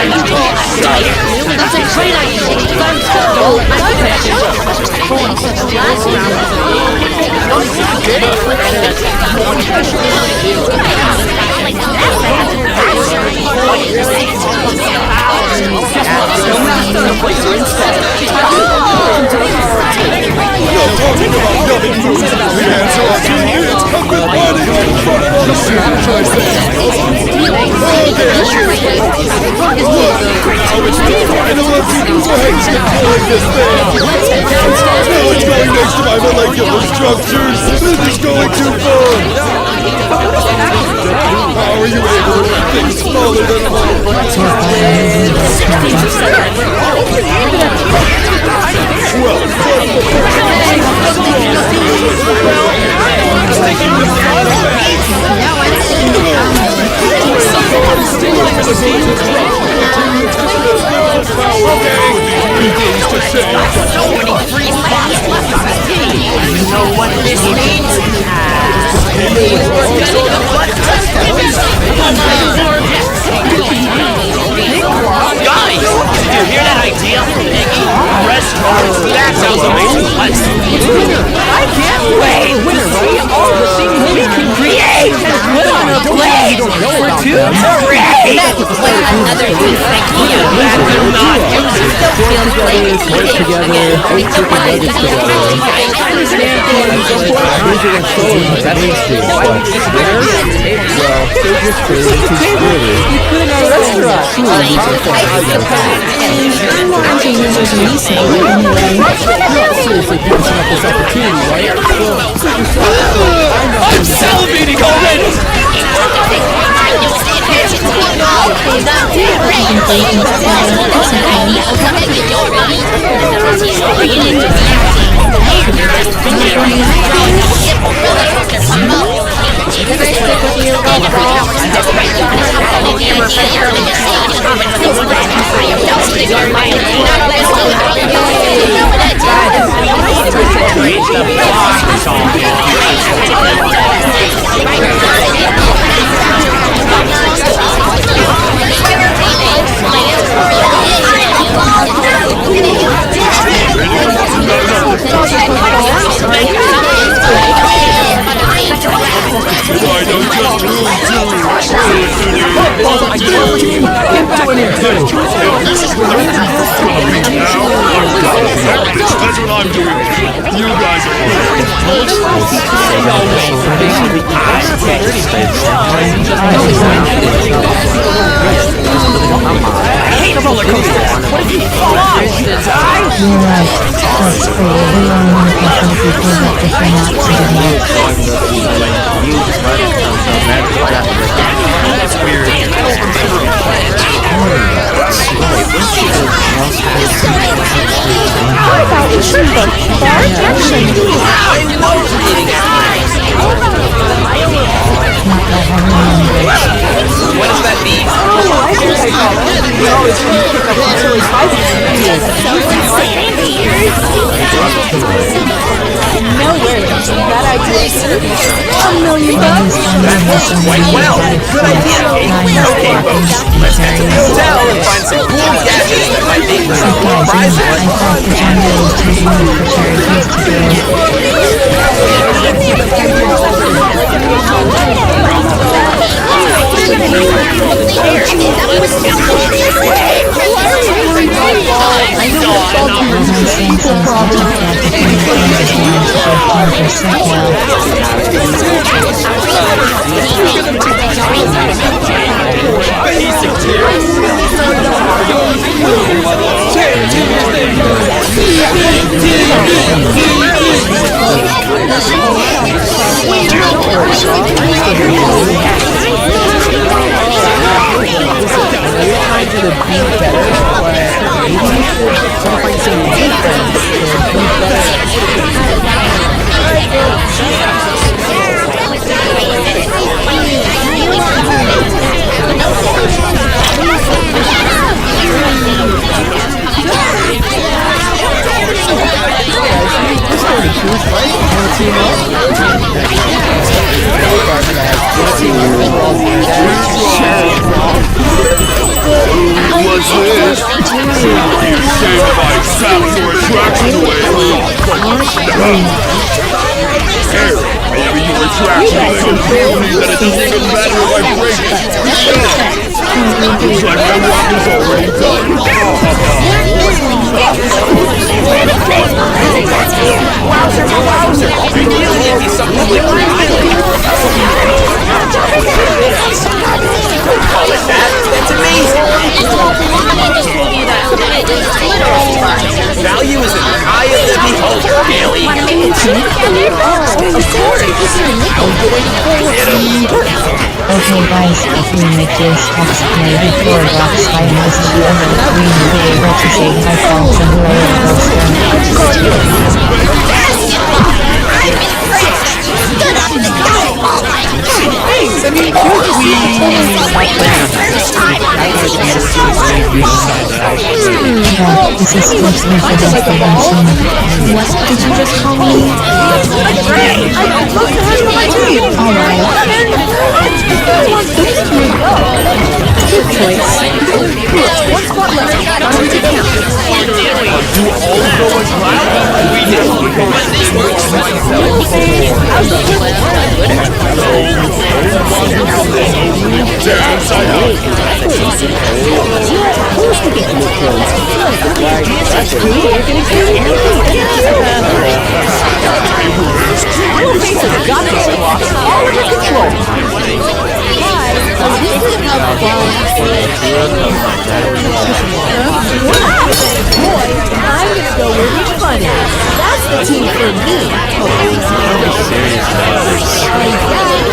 That's a great idea. Let's go. The answer on TV, it's come with money in front of all the franchise things. Now it's the final of the fights deploying this thing. Now it's going next to my molecular structures. This is going too far. How are you able to make things smaller than life? Well, So many free spots left on this team. You know what this means? We're getting a blood test. Guys, did you hear that idea from Iggy? Restaurants. That sounds amazing. Let's do it. I can't wait to see all the things we can create and put on a plate for two to create. Another thing like you. That do not use it. Feels like it's together. We don't want to I'm salivating already! That's what I'm doing. You guys are I hate a roller coaster. What if you fall off? You're right. That's true. We only want to help people that different activities. That's weird. I don't remember playing. How about we should look for action? What does that mean? I think I got it. We always pick up until no way. That idea is $1 million. That works quite well. Good idea. Okay, folks. Let's head to the hotel and find some cool gadgets that might make for some cool prizes. I thought the January was too long for charities to Who was doesn't even matter if I break it. Looks like my walk is already done. Wowzer, wowzer! You really empty something like don't call it that. That's amazing. Value is in the eye of the beholder, Bailey. Okay guys, if we make this next play before Rock's Finals is over, we will be able to save my phones and roller coaster. Yeah, this is supposed to be for destination. What did you just call me? Alright. Good choice. One spot left. Time to count. Do all go as loud? We do. But this works Dance I out. got this block all under control. Boy, I'm gonna go where the fun is. That's the team for me.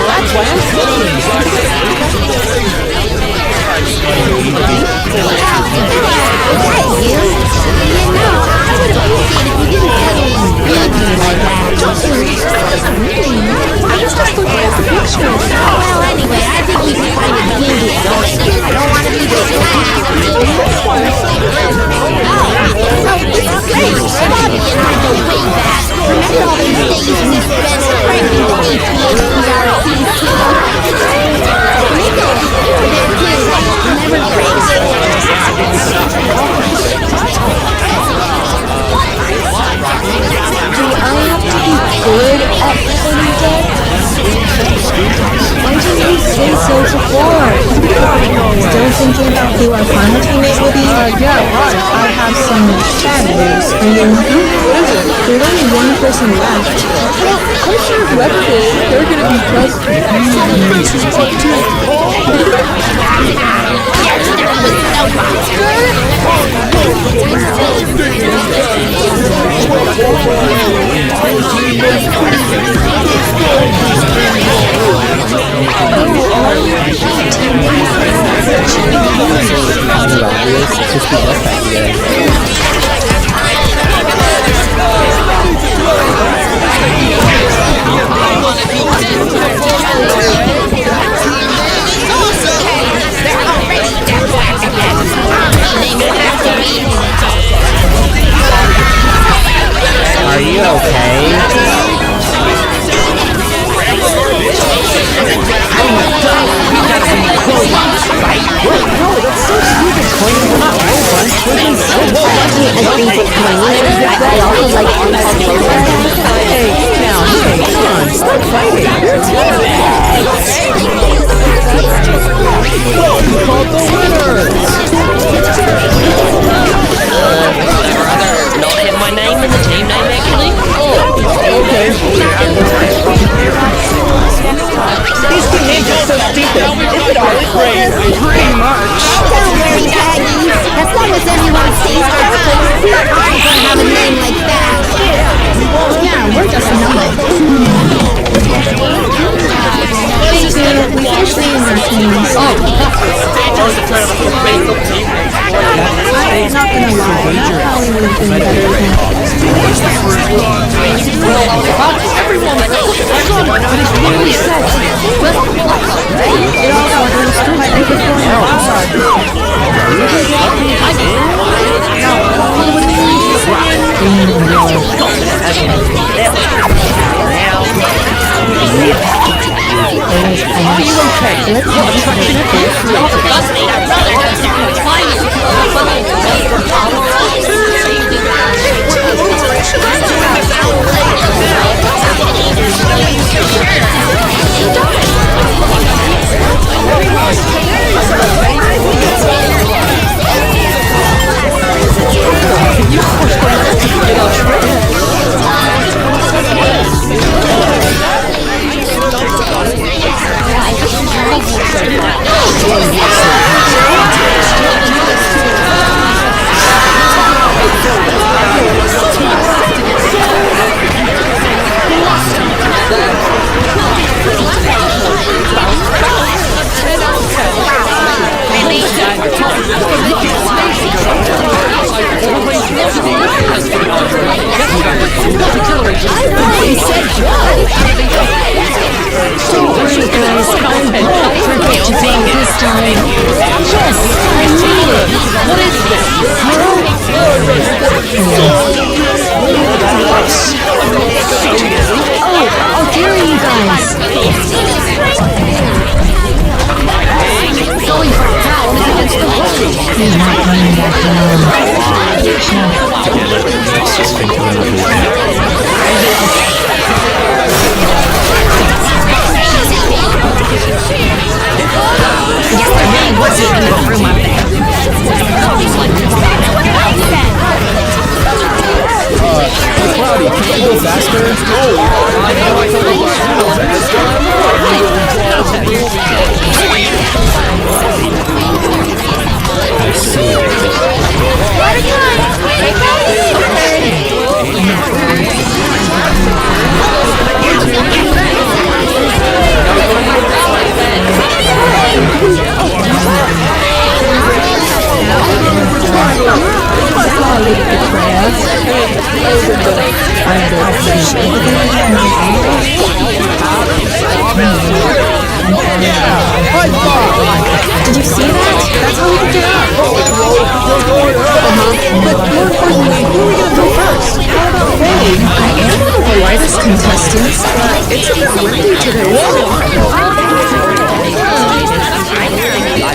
That's why I'm sitting. Well, anyway, I think we can find a beauty. I don't want to be this guy. Oh, this is great. Bobby and I go way back. Remember all these days we spent pranking APHPRCs? Nico, you were there too. Never pranked. Do I have to be good at funny jokes? Why didn't you say so before? Still thinking about who our final teammate will be? Yeah, right. I have some bad news for you. There's only one person left. Well, I'm sure whoever it is, they're gonna be pressed. Are you okay? Not have my name in the team name actually? These two names are so stupid. Is it all great? Pretty much. Don't worry, Aggie. As long as everyone stays perfect, we're all gonna have a name like that. Yeah, we're just a number. We finished naming our teams. I'm not gonna lie, that probably would have been better than Everyone but it's really set. it all got understood by time. Yes, I need it. What is this? Oh, how dare you guys? Going for power against the bully. He's not coming back down. Let's just think a little bit. Yes, there really was even more room up there. Cloudy, can you go faster? I see. Did you see that? That's how we can get up. But more importantly, who are we going to go first? How about Faye? I am one of the lightest contestants, but it's a bit windy today.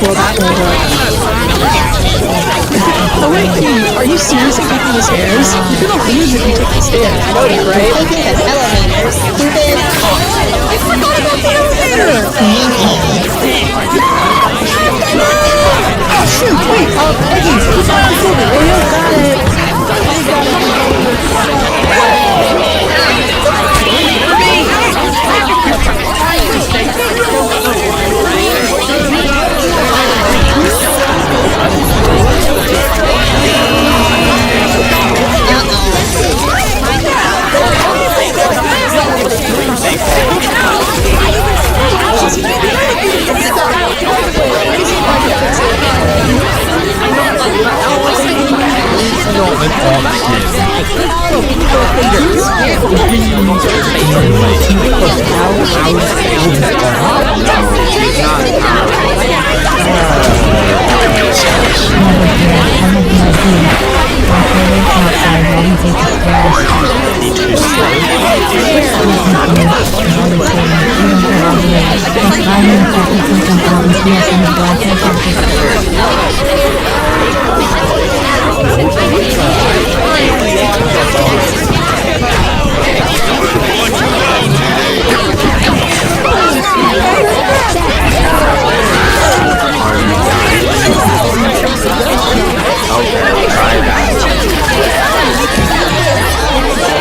Well, that will work. Oh wait, are you serious at keeping the stairs? You're gonna lose if you take the stairs. I know it, right? Elevators, stupid. I forgot about the elevator! Oh shoot, wait, Eggy, keep an eye on Silver, will you? Got it.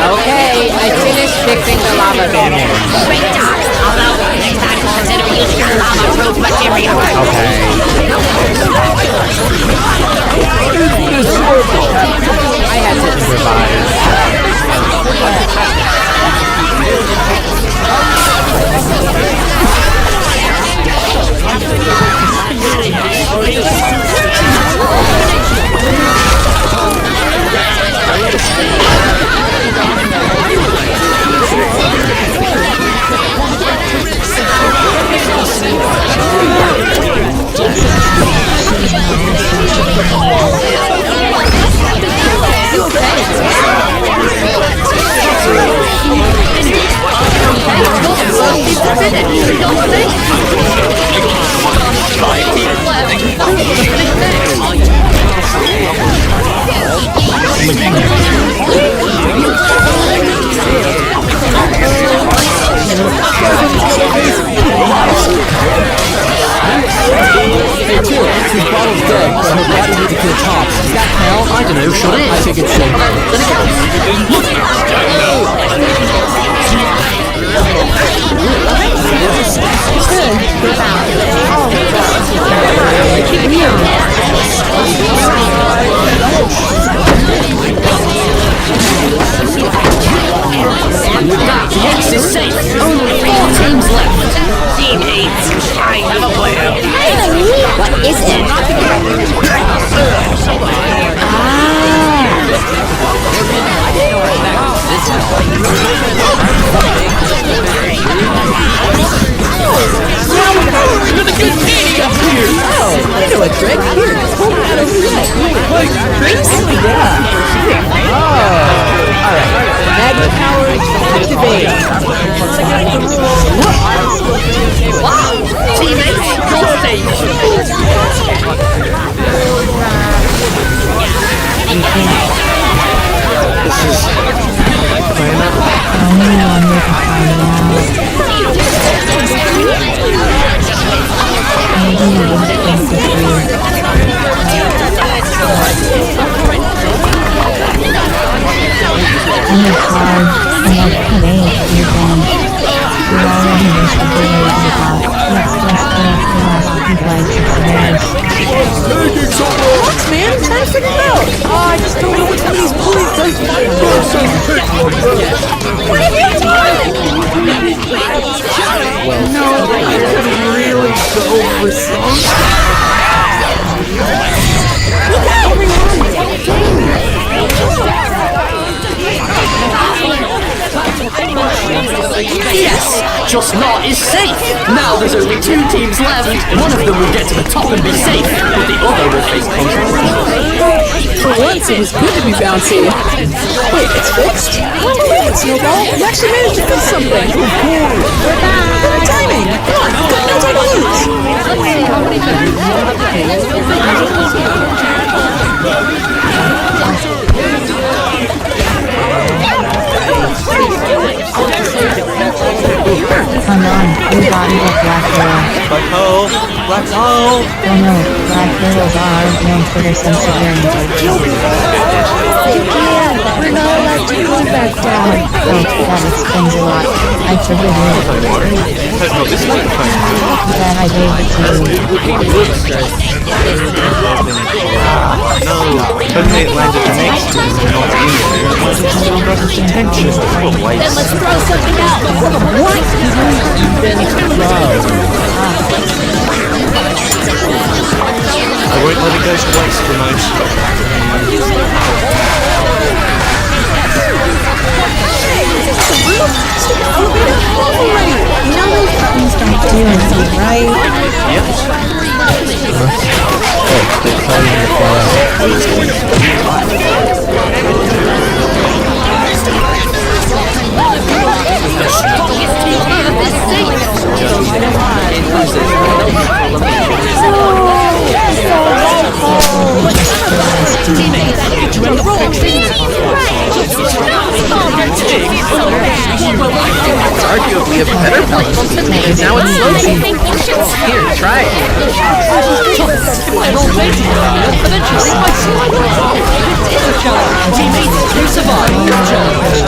Okay, I finished fixing the lava barrier. Great job! Although, next time, consider using your lava-proof material. I had to improvise. This bottle's dead, but her body needs to the top. Does that count? I don't know, should it? I think it's safe. Yes, it's safe. Only 4 teams left. Team 8, I have a plan. What is it? Look at the good pig up here. Teammates, your What, man? I'm trying to figure it out. I just don't know which one of these bullies does fight. What have you done? No, I really go for some. Look out, Yes, just not is safe. Now there's only 2 teams left. One of them will get to the top and be safe, but the other will face consequences. For once, it was good to be bouncy. Wait, it's fixed? Oh, wait, Snowball. You actually managed to fix something. We're back. Good timing. Come on, we've got no time to lose. Come on, we got you a black hole. Black hole! Black hole! Oh no, black holes are known for their sense of hearing. We're not allowed to go back down. Oh, that explains a lot. I forgive you. No, this isn't fine. Then I gave it to you. No, suddenly it landed next to me, not in there. Why did you grab its attention? What a waste. Then let's throw something out. What? You've been loved. I won't let it go to waste, Remote. You know those buttons don't do anything, right? It's arguably a better place. And now it's slow. Here, try it. Teammates, you survived your challenge.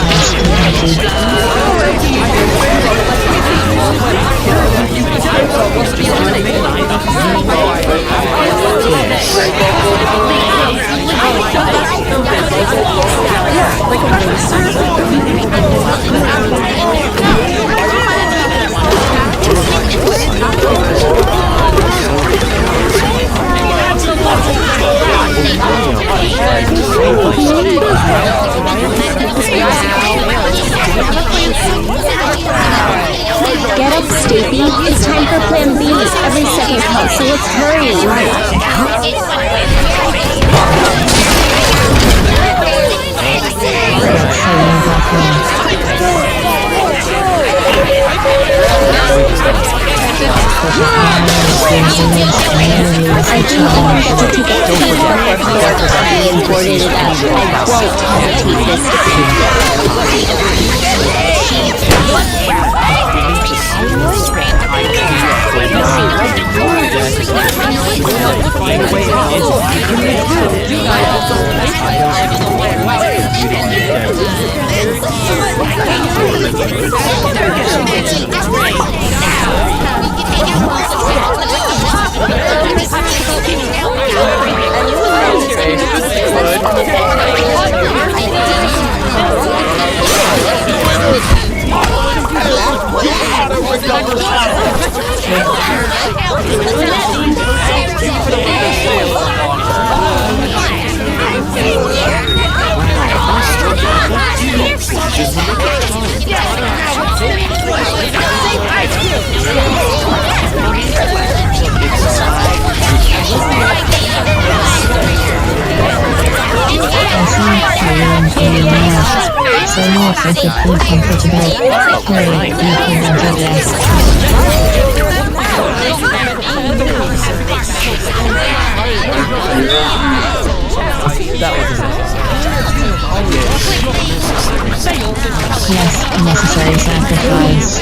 Get up, Stevie. It's time for Plan B. Every second counts, so let's hurry. I do want to take a peek at and boarded it up. I won't hesitate this if you feel comfortable, hurry, you can enjoy this. Yes, a necessary sacrifice.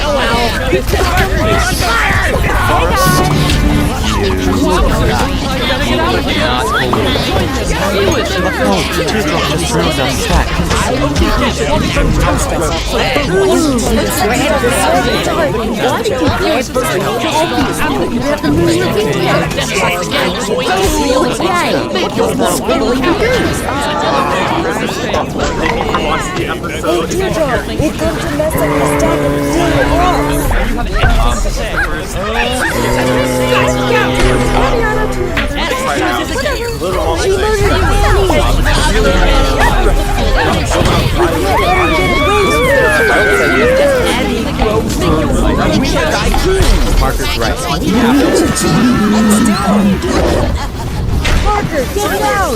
Marker's right. Parker, get it out!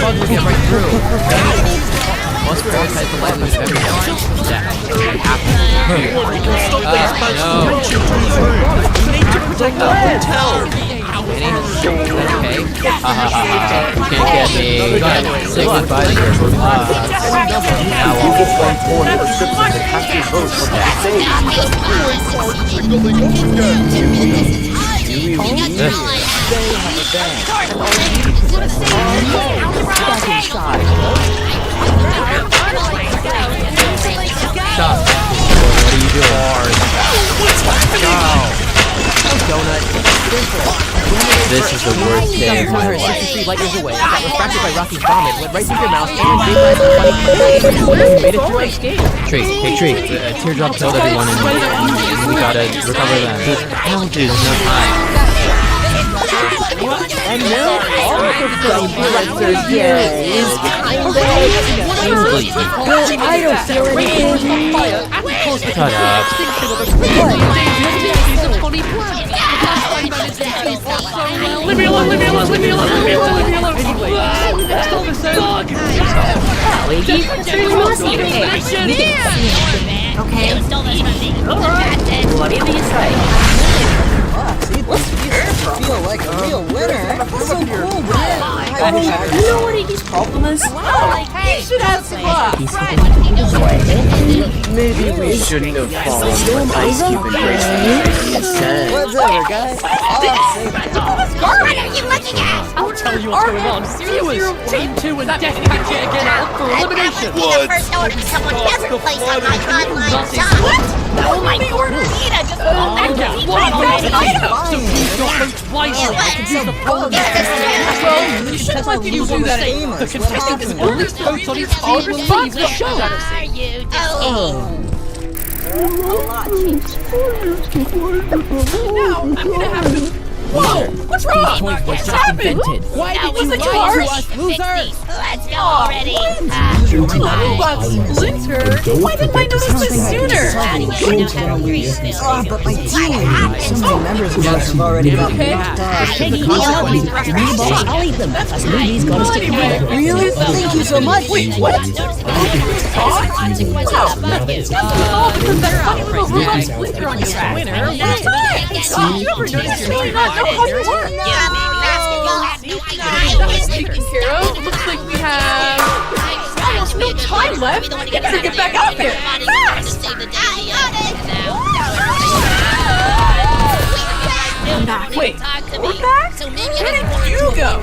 Bugs will get right through. Once we're outside the light, lose everything. Yeah. We need to protect the hotel. Okay. Can't get me. Say goodbye to your Now all the one corner prescriptions that have to vote for Stop. What are you doing? This is the worst day of my life. 63 light years away, got refracted by Rocky's vomit, went right through your mouth, and made it through unscathed. Tree, hey Tree, Teardrop killed everyone and we gotta recover them. There's no time. And now all of the influencers here is kind of angry. I don't feel anything. Shut up. Leave me alone, leave me alone, leave me alone, leave me alone, leave me alone. Anyway, let's tell the dog. Okay. What do you say? Feel like a real winner. So cool, man. You know what Iggy's problem is? He should have some luck. Maybe we shouldn't have fallen for Ice Cube and Grace instead. Whatever, guys. What are you looking at? I'll tell you what's going on. Viewers, Team 2 and Death Catch it again out for elimination. The first order someone hasn't placed on my online shop. Oh my god, Nita just pulled back the heat right So you don't vote twice or I can use the poll. Well, you shouldn't let you do that. The contestant is only votes on his team will leave the show. are you doing? Now, I'm gonna have to... Whoa! What's wrong? What's happened? Why did you lie to us, losers? Let's go already. But Splinter, why didn't I notice this sooner? But my team, so many members of us have already got knocked off. I'll eat them. Us movies got us together. Really? Thank you so much. Wait, what? Oh, because that funny little robot Splinter on your back. Winner, what's that? You never noticed your name, not know how you work. Taken care of. Looks like we have almost no time left. You better get back out there. Fast! I'm back. Wait, we're back? Where did you go?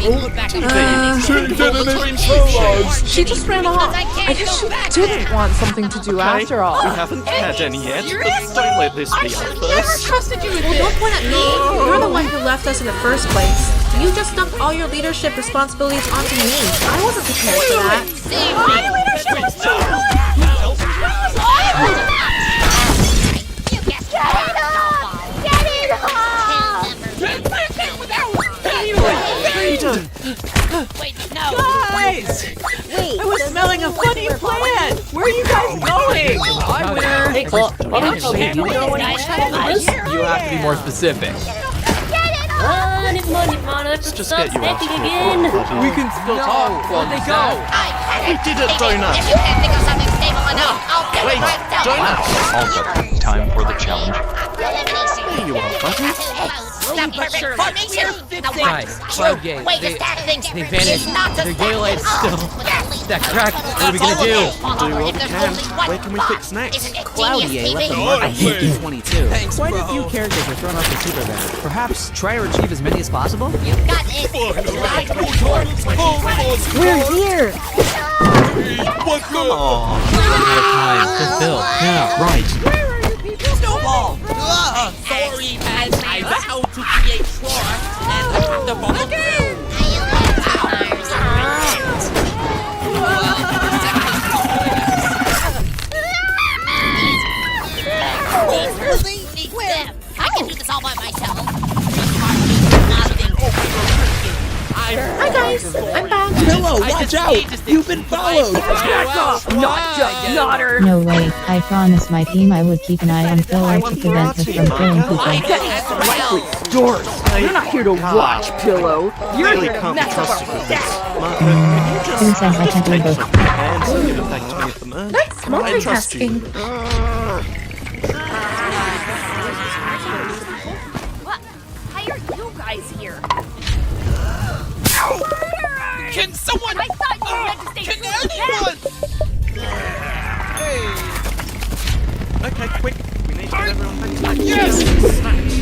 She just ran off. I guess she didn't want something to do after all. We haven't had any yet, but don't let this be our Never first. trusted you with this. Don't point at me. You're the one who left us in the first place. You just dumped all your leadership responsibilities onto me. I wasn't prepared for that. My leadership was too good. Wait, no. Guys! Wait. I was smelling a funny plant! Where are you guys going? Hi, winner. Hey, okay, you know what Guys, you have to be more specific. Let's just get you out of here. again. We can still talk. Where'd they go? Who did it, Donut? If you can't think of something stable enough, I'll do Wait, it myself. Donut! Also, time for the challenge. There you are, buddy. The perfect formation. Now Right, what? Cloud Gate. Wait, the stack things. They vanished. Their daylight's still. That crack. What are we gonna do? Do what we can. Where can we fix next? Cloudy, let them I hate you. 22. Thanks, Quite a bro. few characters are thrown off the super band. Perhaps try or achieve as many as possible? You got it. We're here! What the? Time to fill. Yeah, right. Snowball! Sorry, man. I vow to be a chore and the bubble again! I can do this all by myself. Hi guys, I'm back. Pillow, watch out! You've been followed! No way. I promised my team I would keep an eye on Pillar to prevent us from killing people. Doors! You're not here to watch, Pillow! You're Really here to can't be mess with trusted our with this. desk! Martha, can you just Who says I can't do both? and send it back to me at the moment? Nice I trust you. multitasking. What? Why are you guys here? Can someone... I thought you were meant to stay Can anyone... Okay, quick. We need to get everyone back to back. Yes! Snatch.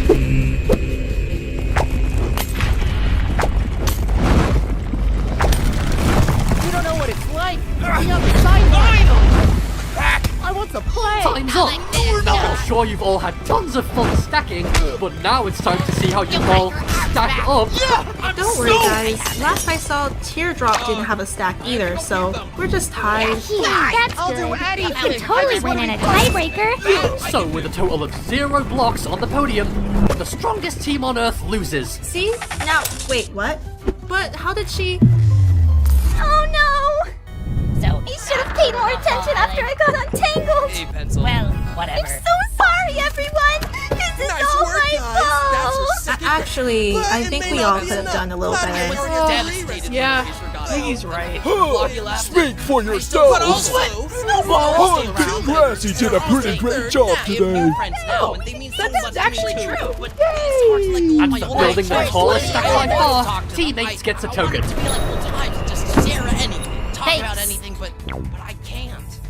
You don't know what it's like. The other side. I want to play. Time's up! Now I'm sure you've all had tons of fun stacking, but now it's time to see how you all stack up. Don't worry guys, last I saw Teardrop didn't have a stack either, so we're just tied. That's good. You can totally win in a tiebreaker. So with a total of 0 blocks on the podium, the strongest team on Earth loses. See? Now, wait, what? But how did she... Oh no! So you should have paid more attention after I got untangled. Hey, Pencil. Well, whatever. I'm so sorry, everyone. This is all my fault. Actually, I think we all could have done a little better. Yeah, he's right. Speak for yourself. Snowball! Congrats, you did a pretty great job today. That's actually true. And for building the tallest stack by far, teammates gets a token.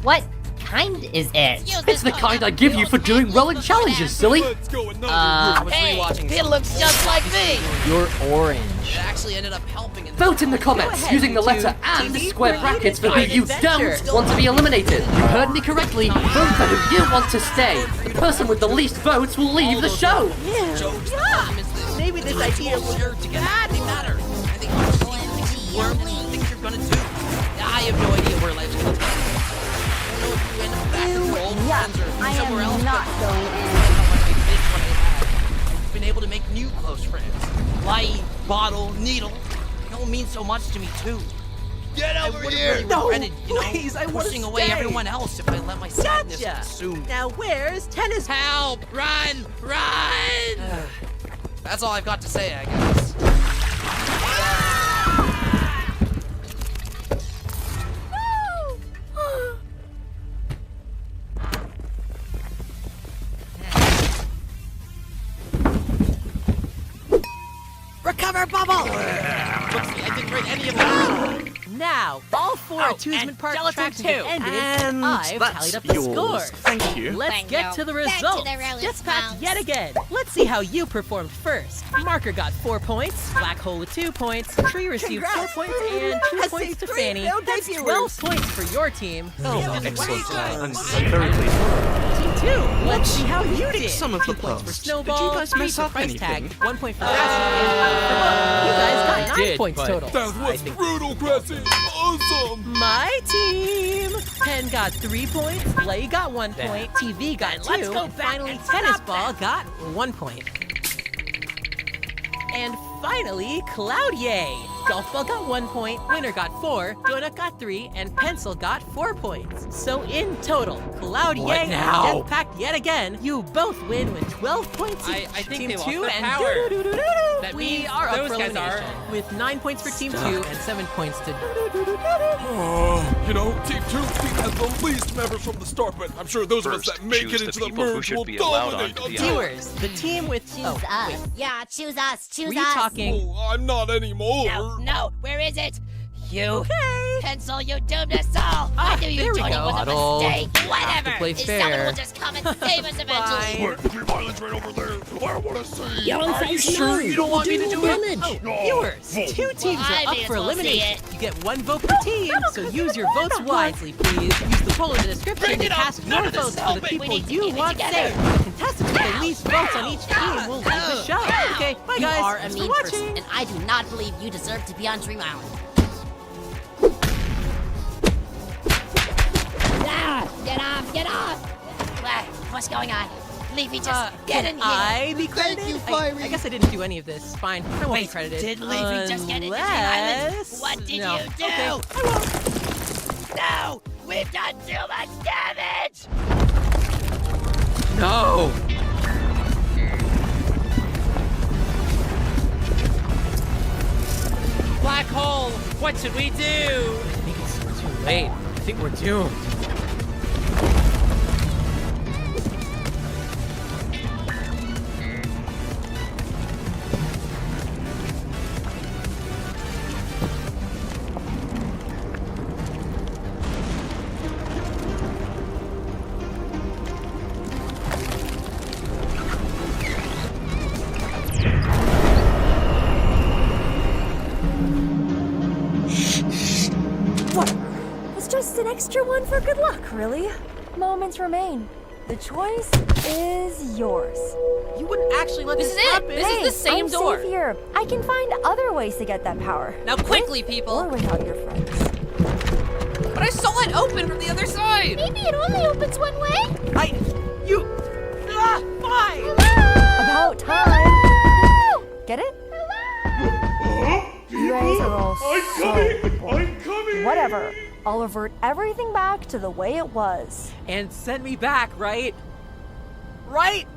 What kind is it? It's the kind I give you for doing well in challenges, silly. Hey, it looks just like me. You're orange. Actually ended up helping in Vote in the comments using the letter and square brackets for who you don't want to be eliminated. You heard me correctly. Vote for who you want to stay. The person with the least votes will leave the show. Maybe this idea will work together. I think things you're gonna do. I have no idea where life's gonna take you. I don't know if you end up back with your old friends or somewhere else. not going in. I've been able to make new close friends. Light, bottle, needle. They all mean so much to me too. Get I over would have here! really regretted, pushing away everyone else if I let my sadness consume. Now where's tennis? Help! Run! Run! That's all I've got to say, I guess. Recover bubble! I didn't break any of them. Now, all 4 Amusement Park attractions have ended. And I've tallied up the scores. Thank you. Let's Thank get you. to the Back to the results. realest Dispatch clowns. yet again. Let's see how you performed first. Marker got 4 points, Black Hole with 2 points, Tree received 4 points, and 2 points to Fanny. That's 12 points for your team. Oh, excellent. I'm very pleased. Team 2, let's see how you did. Some of 2 the points for past. Snowball, Did you guys 3 mess for up Price Tag, anything? 1 point for Grassy, and you guys got 9 did, points but- total. That was brutal, Grassy. Awesome. My team! Pen got 3 points, Blay got 1 point, TV got 2, let's go back finally and Tennis stop Ball got 1 point. And finally, Cloudier! Golf Ball got 1 point, Winner got 4, Donut got 3, and Pencil got 4 points. So in total, Cloudier What and now? Jetpack yet again, you both win with 12 points each. I think Team they lost 2 their and power. doo-doo-doo-doo-doo. That We means are up those for guys are elimination with 9 points for Team 2 and 7 points to You know, Team 2 has the least members from the start, but I'm sure those of us First, that make choose it the into the people who merge should will be allowed dominate onto the until... viewers. The team with Choose wait. us. Yeah, choose us. Choose Were you us. talking? Oh, I'm not anymore. No, where is it? You. Okay. Pencil, you doomed us all. I knew there you we joining go. was a Huddle. mistake. Whatever. to play If fair. someone will just come and save us eventually. Wait, the violence right over there. I want to see. Young Are you sure you don't want me to do it? Oh, viewers, 2 teams I are up may as for well see elimination. it. You get 1 vote per team, so use your votes wisely, please. Use the poll in the description to cast your votes for the people you want saved. The contestants with the least votes on each team will leave the show. Okay, bye You guys. are a Thanks for mean watching. person, and I do not believe you deserve to be on Dream Island. Get off! Get off! What's going on? Leafy, just get in Can here. I be credited? I guess I didn't do any of this. Fine, I won't be credited. Did Leafy just get into Dream Island? Unless- What did no. you do? Okay, I won't. No! We've done too much damage! No! Black hole! What should we do? I think it's too late. I think we're doomed. It's just an extra one for good luck, really. Moments remain. The choice is yours. You wouldn't actually let this This is it. happen. This is the same I'm door. safe here. I can find other ways to get that power. Now quickly, Or people! without your friends. But I saw it open from the other side! Maybe it only opens one way? Fine. About time. Get it? You guys are all I'm coming. Whatever. I'll revert everything back to the way it was. And send me back, right? Right?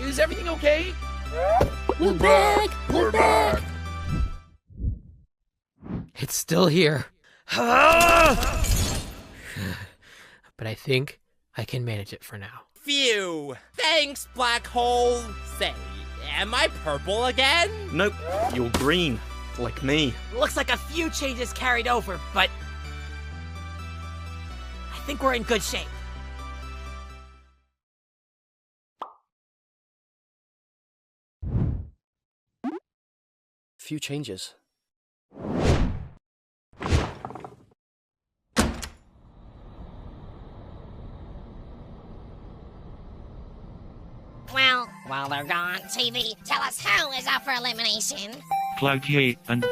Is everything okay? We're back! We're back! It's still here. But I think I can manage it for now. Phew! Thanks, black hole! Say, am I purple again? Nope, you're green, like me. Looks like a few changes carried over, but I think we're in good shape. Few changes. Well, while they're gone, TV, tell us who is up for elimination. Cloudier and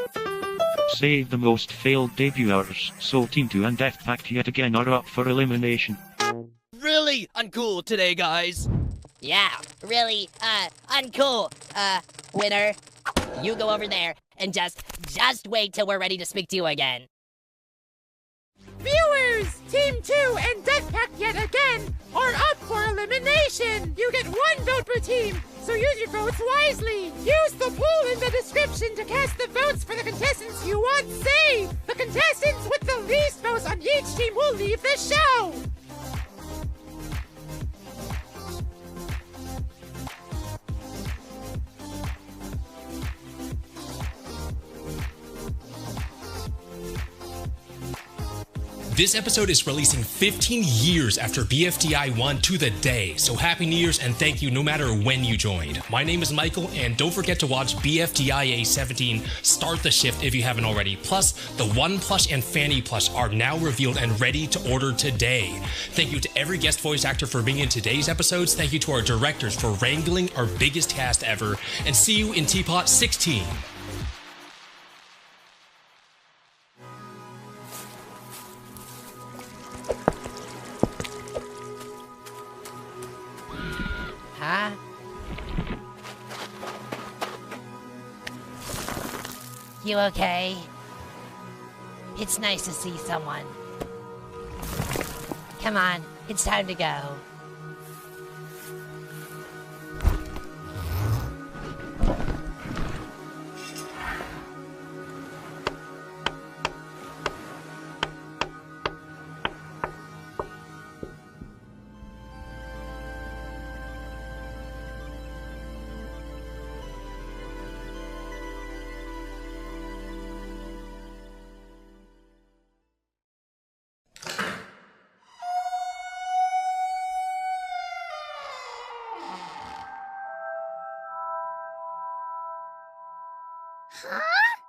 save the most failed debut hours, so Team 2 and Deathpact yet again are up for elimination. Really uncool today, guys. Yeah, really, uncool. Winner, you go over there and just wait till we're ready to speak to you again. Viewers, Team 2 and Deathpact yet again are up for elimination. You get 1 vote per team, so use your votes wisely. Use the poll in the description to cast the votes for the contestants you want saved. The contestants with the least votes on each team will leave the show. This episode is releasing 15 years after BFDI won to the day, so happy New Year's and thank you no matter when you joined. My name is Michael, and don't forget to watch BFDIA 17 Start the Shift if you haven't already. Plus, the One Plush and Fanny Plush are now revealed and ready to order today. Thank you to every guest voice actor for being in today's episodes. Thank you to our directors for wrangling our biggest cast ever, and see you in Tpot 16. you okay? It's nice to see someone. Come on, it's time to go. Huh?